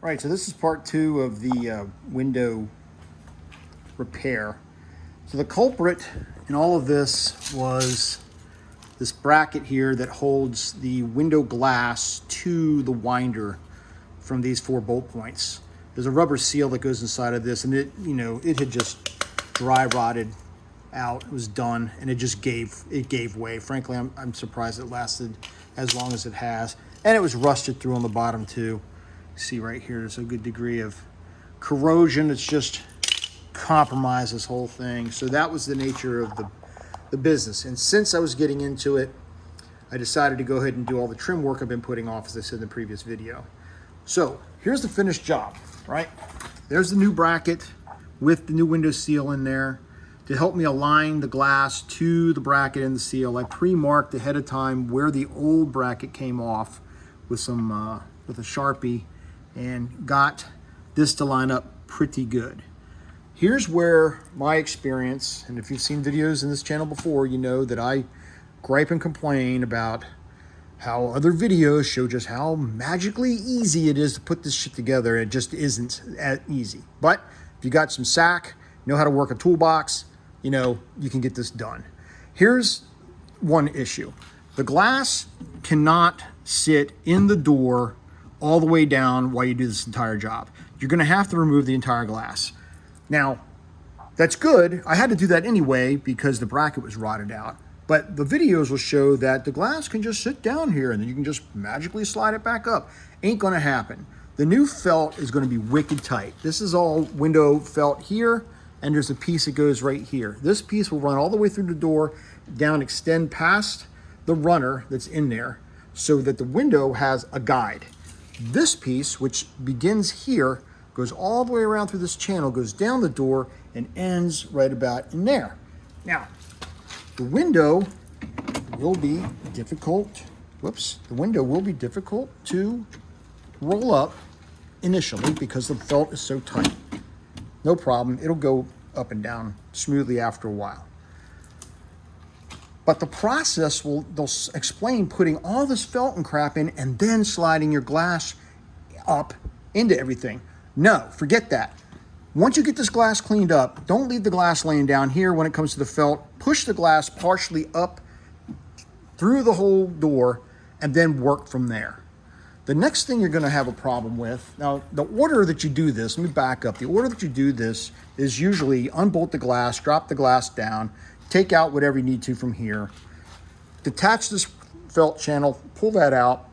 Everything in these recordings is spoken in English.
Right, so this is part two of the window repair. So the culprit in all of this was this bracket here that holds the window glass to the winder from these 4 bolt points. There's a rubber seal that goes inside of this, and it had just dry rotted out. It was done, and it just gave way. Frankly, I'm surprised it lasted as long as it has, and it was rusted through on the bottom too. See right here, there's a good degree of corrosion. It's just compromised this whole thing. So that was the nature of the business. And since I was getting into it, I decided to go ahead and do all the trim work I've been putting off, as I said in the previous video. So here's the finished job, right? There's the new bracket with the new window seal in there to help me align the glass to the bracket and the seal. I pre-marked ahead of time where the old bracket came off with some with a Sharpie, and got this to line up pretty good. Here's where my experience, and if you've seen videos in this channel before, you know that I gripe and complain about how other videos show just how magically easy it is to put this shit together. It just isn't that easy. But if you got some sack, know how to work a toolbox, you can get this done. Here's one issue. The glass cannot sit in the door all the way down while you do this entire job. You're gonna have to remove the entire glass. Now, that's good. I had to do that anyway because the bracket was rotted out. But the videos will show that the glass can just sit down here and then you can just magically slide it back up. Ain't gonna happen. The new felt is gonna be wicked tight. This is all window felt here, and there's a piece that goes right here. This piece will run all the way through the door, down, extend past the runner that's in there so that the window has a guide. This piece, which begins here, goes all the way around through this channel, goes down the door, and ends right about in there. Now, the window will be difficult. The window will be difficult to roll up initially because the felt is so tight. No problem, it'll go up and down smoothly after a while. But the process they'll explain putting all this felt and crap in and then sliding your glass up into everything. No, forget that. Once you get this glass cleaned up, don't leave the glass laying down here when it comes to the felt. Push the glass partially up through the whole door and then work from there. The next thing you're gonna have a problem with, now the order that you do this, let me back up. The order that you do this is usually unbolt the glass, drop the glass down, take out whatever you need to from here, detach this felt channel, pull that out.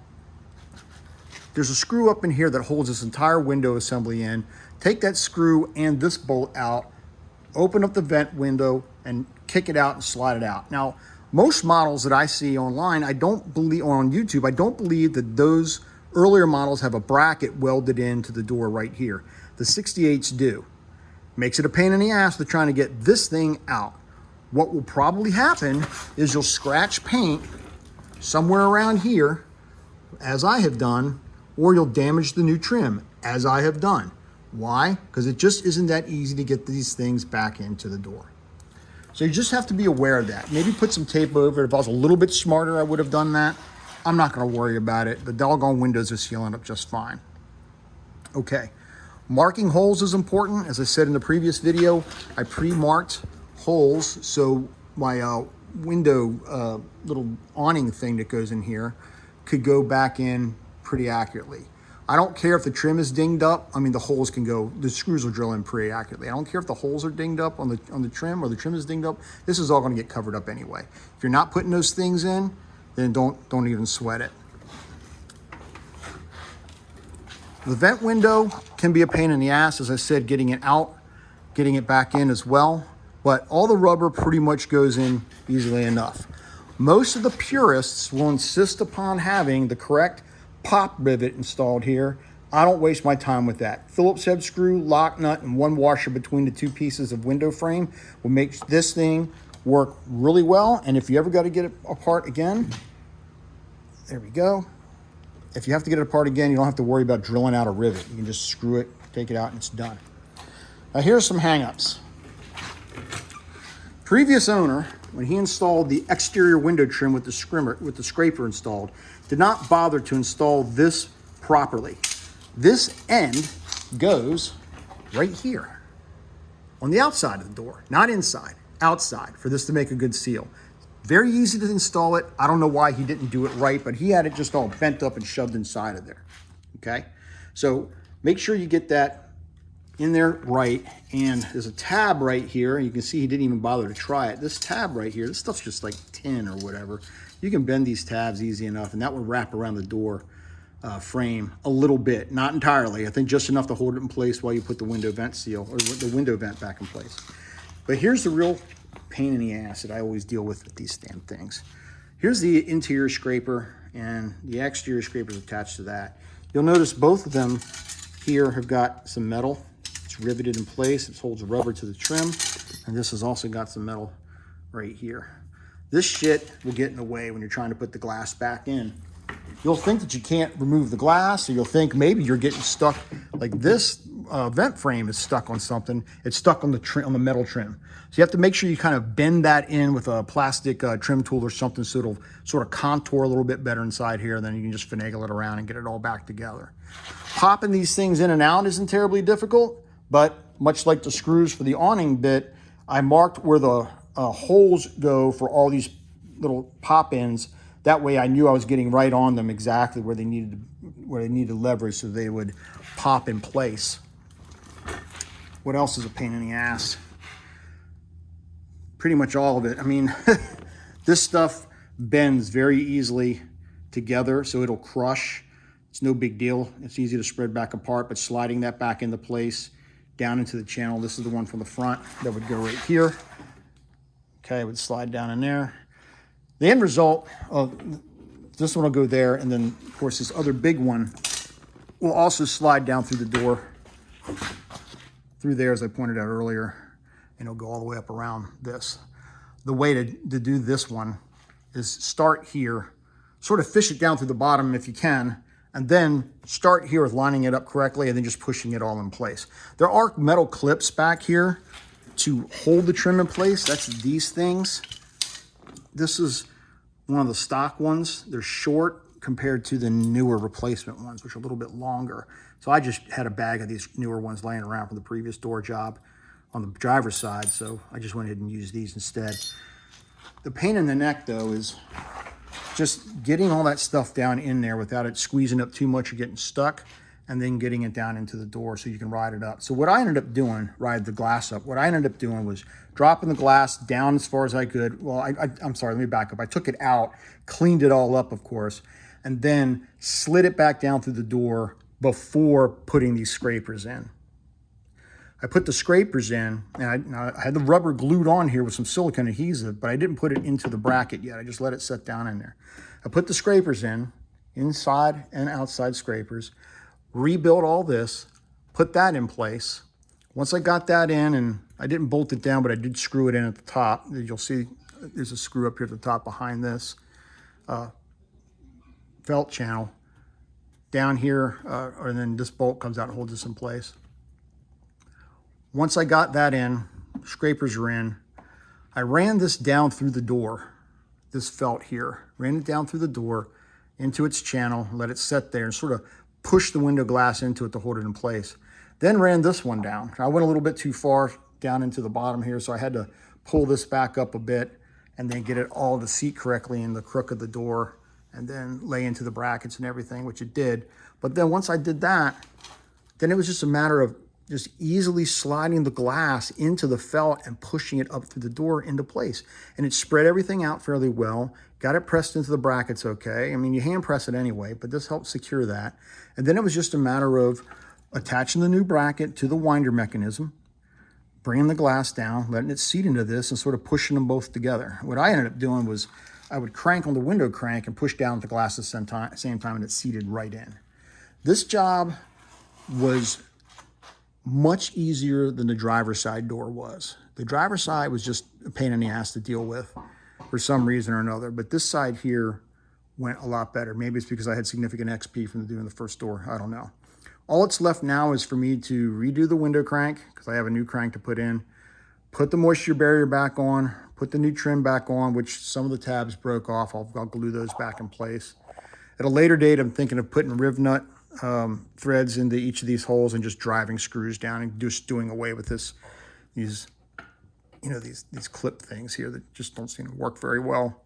There's a screw up in here that holds this entire window assembly in. Take that screw and this bolt out, open up the vent window and kick it out and slide it out. Now, most models that I see online, I don't believe, or on YouTube, I don't believe that those earlier models have a bracket welded into the door right here. The 68s do. Makes it a pain in the ass to trying to get this thing out. What will probably happen is you'll scratch paint somewhere around here, as I have done, or you'll damage the new trim, as I have done. Why? Because it just isn't that easy to get these things back into the door. So you just have to be aware of that. Maybe put some tape over it. If I was a little bit smarter, I would have done that. I'm not gonna worry about it. The doggone windows are sealing up just fine. Okay, marking holes is important. As I said in the previous video, I pre-marked holes so my window little awning thing that goes in here could go back in pretty accurately. I don't care if the trim is dinged up. I mean, the holes can go, the screws will drill in pretty accurately. I don't care if the holes are dinged up on the trim or the trim is dinged up. This is all gonna get covered up anyway. If you're not putting those things in, then don't even sweat it. The vent window can be a pain in the ass, as I said, getting it out, getting it back in as well. But all the rubber pretty much goes in easily enough. Most of the purists will insist upon having the correct pop rivet installed here. I don't waste my time with that. Phillips head screw, lock nut, and one washer between the two pieces of window frame will make this thing work really well. And if you ever got to get it apart again, there we go. If you have to get it apart again, you don't have to worry about drilling out a rivet. You can just screw it, take it out, and it's done. Now here's some hang-ups. Previous owner, when he installed the exterior window trim with the scraper installed, did not bother to install this properly. This end goes right here on the outside of the door, not inside, outside, for this to make a good seal. Very easy to install it. I don't know why he didn't do it right, but he had it just all bent up and shoved inside of there, okay? So make sure you get that in there right, and there's a tab right here. You can see he didn't even bother to try it. This tab right here, this stuff's just like tin or whatever. You can bend these tabs easy enough, and that would wrap around the door frame a little bit, not entirely. I think just enough to hold it in place while you put the window vent seal or the window vent back in place. But here's the real pain in the ass that I always deal with these damn things. Here's the interior scraper, and the exterior scraper is attached to that. You'll notice both of them here have got some metal. It's riveted in place. It holds rubber to the trim, and this has also got some metal right here. This shit will get in the way when you're trying to put the glass back in. You'll think that you can't remove the glass, or you'll think maybe you're getting stuck, like this vent frame is stuck on something. It's stuck on the trim, on the metal trim. So you have to make sure you kind of bend that in with a plastic trim tool or something, so it'll sort of contour a little bit better inside here. Then you can just finagle it around and get it all back together. Popping these things in and out isn't terribly difficult, but much like the screws for the awning bit, I marked where the holes go for all these little pop-ins. That way I knew I was getting right on them exactly where they needed leverage, so they would pop in place. What else is a pain in the ass? Pretty much all of it. I mean, this stuff bends very easily together, so it'll crush. It's no big deal. It's easy to spread back apart, but sliding that back into place, down into the channel. This is the one from the front that would go right here. Okay, it would slide down in there. The end result of this one will go there, and then of course this other big one will also slide down through the door, through there, as I pointed out earlier, and it'll go all the way up around this. The way to do this one is start here, sort of fish it down through the bottom if you can, and then start here with lining it up correctly and then just pushing it all in place. There are metal clips back here to hold the trim in place. That's these things. This is one of the stock ones. They're short compared to the newer replacement ones, which are a little bit longer. So I just had a bag of these newer ones laying around from the previous door job on the driver's side, so I just went ahead and used these instead. The pain in the neck, though, is just getting all that stuff down in there without it squeezing up too much or getting stuck, and then getting it down into the door so you can ride it up. So what I ended up doing, ride the glass up, what I ended up doing was dropping the glass down as far as I could. Well, I'm sorry, let me back up. I took it out, cleaned it all up, of course, and then slid it back down through the door before putting these scrapers in. I put the scrapers in, and I had the rubber glued on here with some silicone adhesive, but I didn't put it into the bracket yet. I just let it set down in there. I put the scrapers in, inside and outside scrapers, rebuilt all this, put that in place. Once I got that in, and I didn't bolt it down, but I did screw it in at the top. You'll see there's a screw up here at the top behind this felt channel. Down here, and then this bolt comes out and holds this in place. Once I got that in, scrapers are in, I ran this down through the door, this felt here, ran it down through the door into its channel, let it set there, and sort of push the window glass into it to hold it in place. Then ran this one down. I went a little bit too far down into the bottom here, so I had to pull this back up a bit and then get it all to seat correctly in the crook of the door, and then lay into the brackets and everything, which it did. But then once I did that, then it was just a matter of just easily sliding the glass into the felt and pushing it up through the door into place. And it spread everything out fairly well, got it pressed into the brackets okay. I mean, you hand press it anyway, but this helped secure that. And then it was just a matter of attaching the new bracket to the winder mechanism, bringing the glass down, letting it seat into this, and sort of pushing them both together. What I ended up doing was I would crank on the window crank and push down the glass at the same time, and it seated right in. This job was much easier than the driver's side door was. The driver's side was just a pain in the ass to deal with for some reason or another, but this side here went a lot better. Maybe it's because I had significant XP from doing the first door, I don't know. All that's left now is for me to redo the window crank, because I have a new crank to put in, put the moisture barrier back on, put the new trim back on, which some of the tabs broke off. I'll glue those back in place. At a later date, I'm thinking of putting riv nut threads into each of these holes and just driving screws down and just doing away with these clip things here that just don't seem to work very well.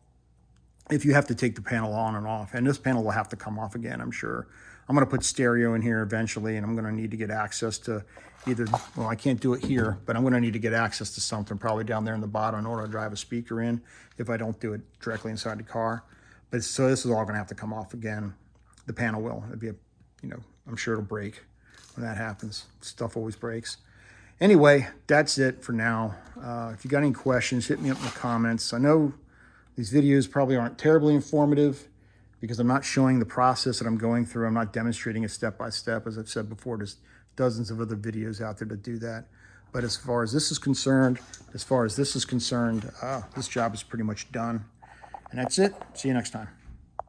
If you have to take the panel on and off, and this panel will have to come off again, I'm sure. I'm going to put stereo in here eventually, and I'm going to need to get access to either, well, I can't do it here, but I'm going to need to get access to something probably down there in the bottom in order to drive a speaker in if I don't do it directly inside the car. But so this is all going to have to come off again. The panel will. It'd be I'm sure it'll break when that happens. Stuff always breaks. Anyway, that's it for now. If you got any questions, hit me up in the comments. I know these videos probably aren't terribly informative because I'm not showing the process that I'm going through. I'm not demonstrating it step by step. As I've said before, there's dozens of other videos out there to do that. But as far as this is concerned, this job is pretty much done. And that's it. See you next time.